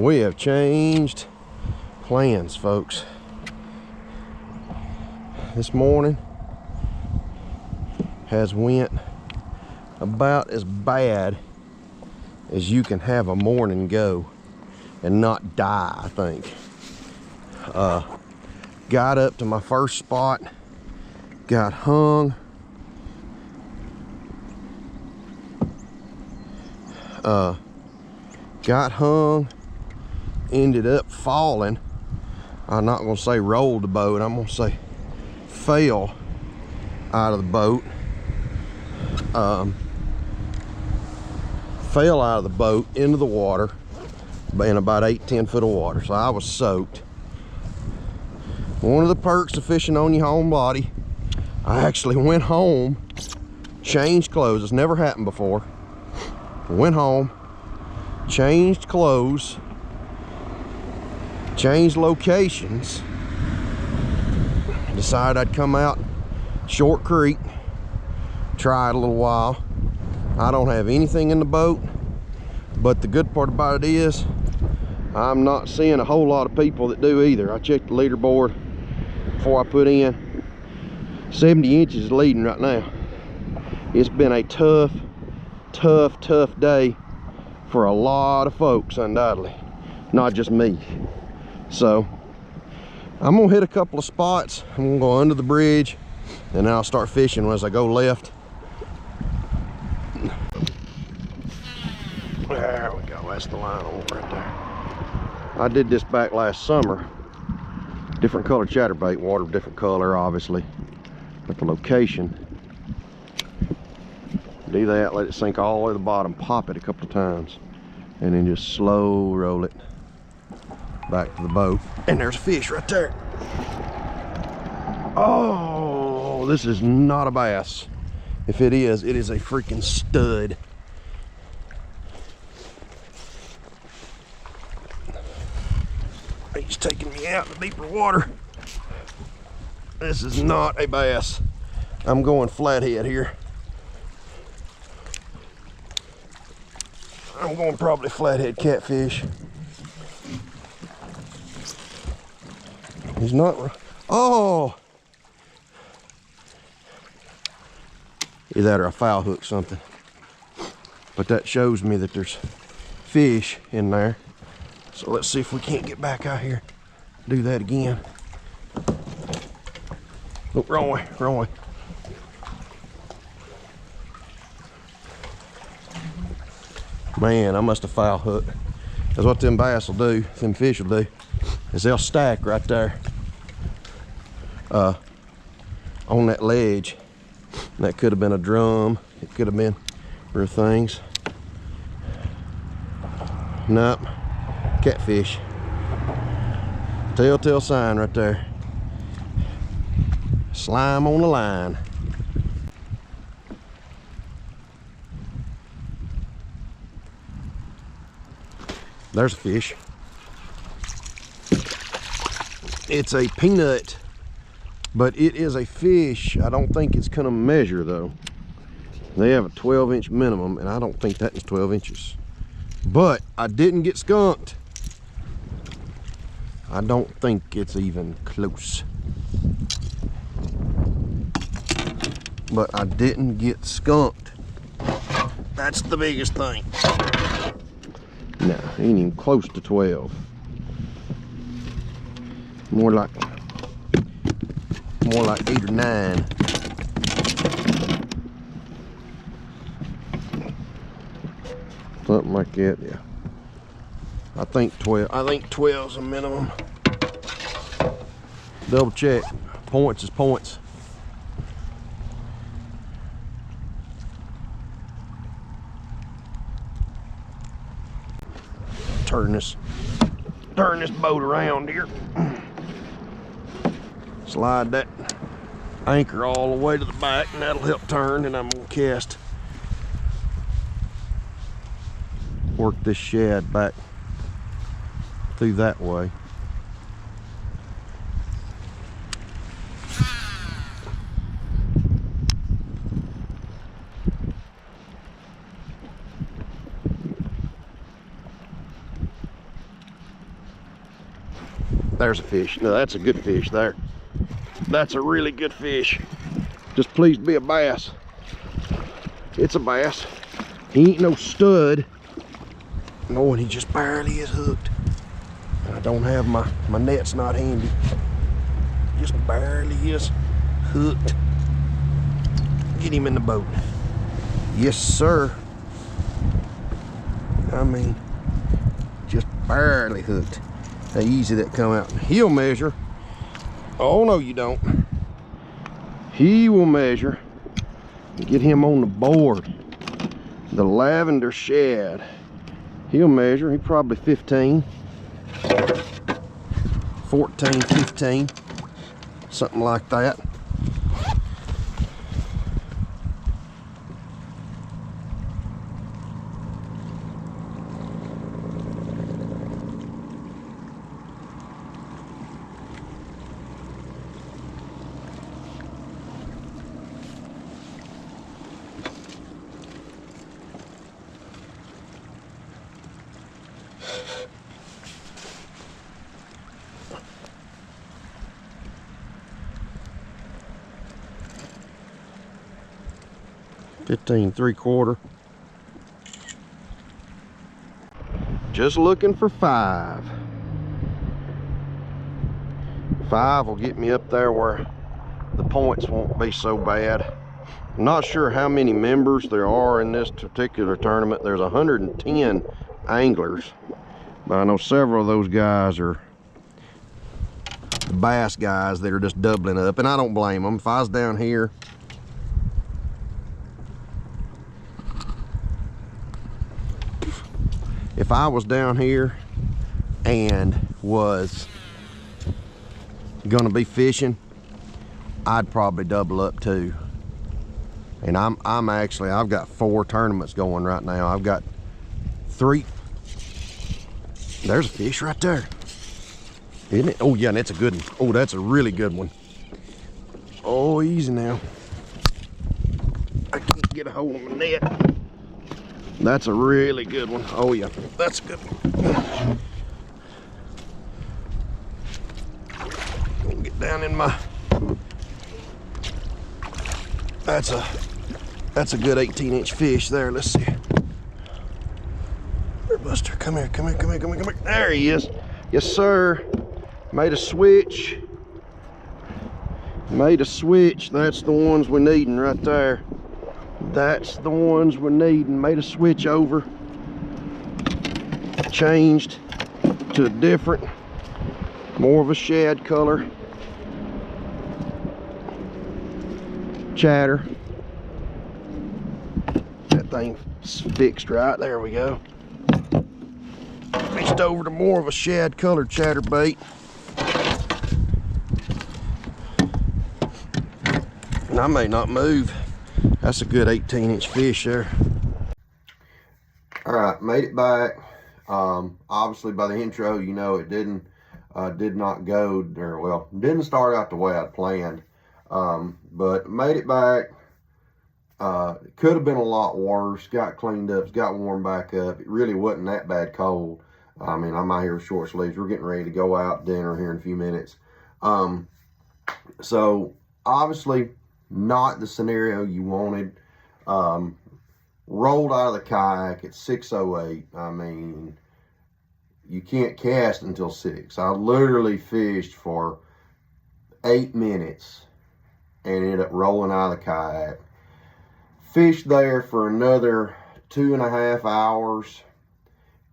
We have changed plans, folks. This morning has went about as bad as you can have a morning go and not die, I think. Got up to my first spot, got hung, ended up falling. I'm not gonna say rolled the boat, I'm gonna say fell out of the boat. Fell out of the boat into the water in about 8-10 foot of water, so I was soaked. One of the perks of fishing on your home body, I actually went home, changed clothes. It's never happened before. Went home, changed clothes, changed locations, decided I'd come out Short Creek, try it a little while. I don't have anything in the boat, but the good part about it is I'm not seeing a whole lot of people that do either. I checked the leaderboard before I put in. 70 inches leading right now. It's been a tough day for a lot of folks, undoubtedly, not just me. So I'm gonna hit a couple of spots. I'm gonna go under the bridge and then I'll start fishing as I go left. There we go, that's the line on right there. I did this back last summer. Different color chatterbait, water different color obviously, but the location. Do that, let it sink all the way to the bottom, pop it a couple of times, and then just slow roll it back to the boat. And there's a fish right there. Oh, this is not a bass. If it is a freaking stud. He's taking me out to deeper water. This is not a bass. I'm going flathead here. I'm going probably flathead catfish. He's not. Oh! Either that or a foul hook something. But that shows me that there's fish in there. So let's see if we can't get back out here. Do that again. Oh, wrong way, wrong way. Man, I must have foul hooked. That's what them bass will do, them fish will do, is they'll stack right there on that ledge. And that could have been a drum, it could have been other things. Nope, catfish. Telltale sign right there. Slime on the line. There's a fish. It's a peanut, but it is a fish. I don't think it's gonna measure though. They have a 12-inch minimum, and I don't think that is 12 inches. But I didn't get skunked. I don't think it's even close. But I didn't get skunked. That's the biggest thing. No, ain't even close to 12. More like 8 or 9. Something like that, yeah. I think 12. I think 12 is a minimum. Double check. Points is points. Turn this boat around here. Slide that anchor all the way to the back, and that'll help turn, and I'm gonna cast. Work this shad back through that way. There's a fish. No, that's a good fish there. That's a really good fish. Just please be a bass. It's a bass. He ain't no stud. No, and he just barely is hooked. I don't have my net's not handy. Just barely is hooked. Get him in the boat. Yes, sir. I mean, just barely hooked. How easy that come out. He'll measure. Oh, no, you don't. He will measure. Get him on the board. The lavender shad. He'll measure. He probably 15. 14, 15. Something like that. $15 3/4. Just looking for 5. 5 will get me up there where the points won't be so bad. I'm not sure how many members there are in this particular tournament. There's 110 anglers, but I know several of those guys are the bass guys that are just doubling up, and I don't blame them. If I was down here, and was gonna be fishing, I'd probably double up too. And I've got 4 tournaments going right now. I've got 3. There's a fish right there, isn't it? Oh yeah, and that's a good one. Oh, that's a really good one. Oh, easy now. I can't get a hold of my net. That's a really good one. Oh yeah, that's a good one. Get down in my. That's a good 18-inch fish there. Let's see. Here, Buster, come here, come here, come here, come here, come here. There he is. Yes, sir. Made a switch. Made a switch. That's the ones we're needing right there. That's the ones we're needing. Made a switch over. Changed to a different, more of a shad color. Chatter. That thing's fixed right. There we go. Switched over to more of a shad colored chatterbait. And I may not move. That's a good 18-inch fish there. All right, made it back. Obviously by the intro, you know, it did not go, or well, didn't start out the way I'd planned. But made it back. It could have been a lot worse. Got cleaned up, got warmed back up. It really wasn't that bad cold. I mean, I'm out here with short sleeves. We're getting ready to go out dinner here in a few minutes. So obviously not the scenario you wanted. Rolled out of the kayak at 6:08. I mean, you can't cast until 6. I literally fished for 8 minutes and ended up rolling out of the kayak. Fished there for another 2.5 hours.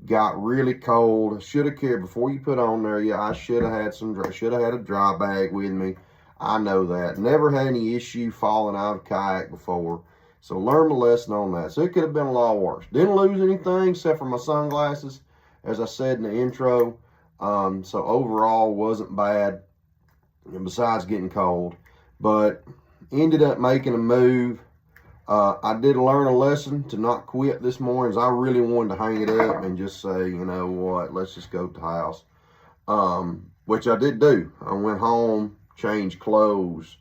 Got really cold. Should have carried, before you put on there, yeah, I should have had a dry bag with me. I know that. Never had any issue falling out of a kayak before. So learned my lesson on that. So it could have been a lot worse. Didn't lose anything except for my sunglasses, as I said in the intro. So overall wasn't bad, and besides getting cold. But ended up making a move. I did learn a lesson to not quit this morning. I really wanted to hang it up and just say, you know what, let's just go to the house. Which I did do. I went home, changed clothes,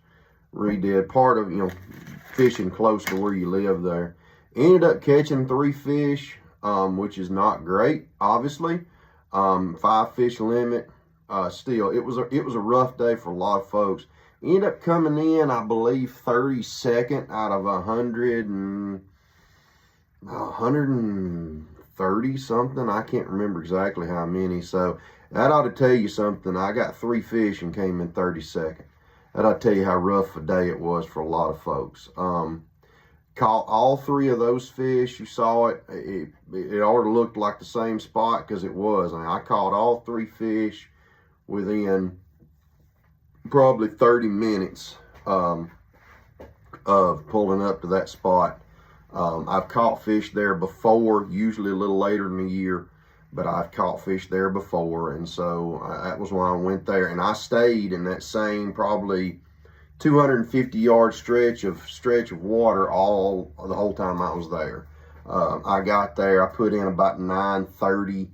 redid part of, you know, fishing close to where you live there. Ended up catching 3 fish, which is not great, obviously. 5 fish limit. still, it was a rough day for a lot of folks. Ended up coming in, I believe, 32nd out of 130 something. I can't remember exactly how many. So that ought to tell you something. I got 3 fish and came in 32nd. That ought to tell you how rough a day it was for a lot of folks. Caught all 3 of those fish. You saw it. It ought to look like the same spot, because it was. I mean, I caught all 3 fish within probably 30 minutes of pulling up to that spot. I've caught fish there before, usually a little later in the year, but I've caught fish there before, and so that was why I went there. And I stayed in that same probably 250-yard stretch of water the whole time I was there. I got there, I put in about 9:30,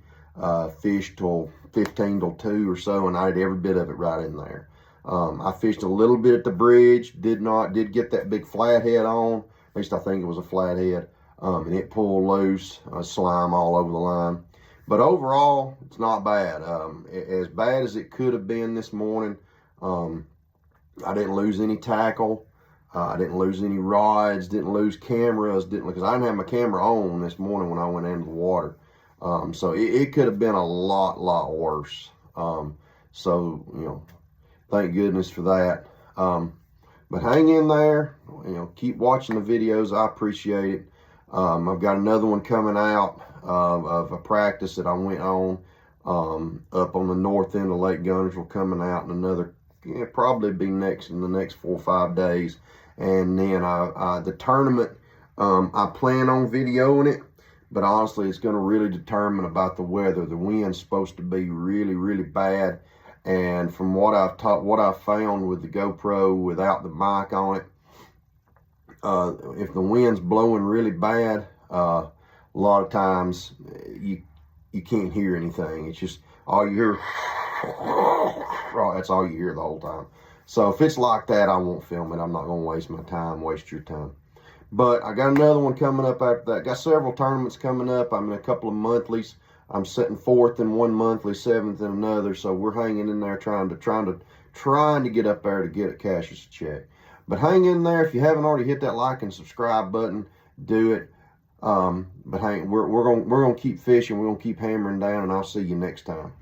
fished till 15 till 2 or so, and I had every bit of it right in there. I fished a little bit at the bridge, did get that big flathead on, at least I think it was a flathead, and it pulled loose, slime all over the line. But overall, it's not bad. As bad as it could have been this morning. I didn't lose any tackle. I didn't lose any rods, didn't lose cameras, because I didn't have my camera on this morning when I went into the water. So it could have been a lot worse. So, you know, thank goodness for that. But hang in there, you know, keep watching the videos. I appreciate it. I've got another one coming out of a practice that I went on up on the north end of Lake Guntersville, coming out in another, probably be in the next 4 or 5 days. And then the tournament, I plan on videoing it, but honestly, it's going to really determine about the weather. The wind's supposed to be really bad, and from what I've found with the GoPro without the mic on it, if the wind's blowing really bad, a lot of times you can't hear anything. It's just all you hear. That's all you hear the whole time. So if it's like that, I won't film it. I'm not going to waste my time, waste your time. But I got another one coming up after that. Got several tournaments coming up. I'm in a couple of monthlies. I'm sitting 4th in one monthly, 7th in another. So we're hanging in there, trying to get up there to get a cashier's check. But hang in there. If you haven't already hit that like and subscribe button, do it. But we're gonna keep fishing. We're gonna keep hammering down, and I'll see you next time.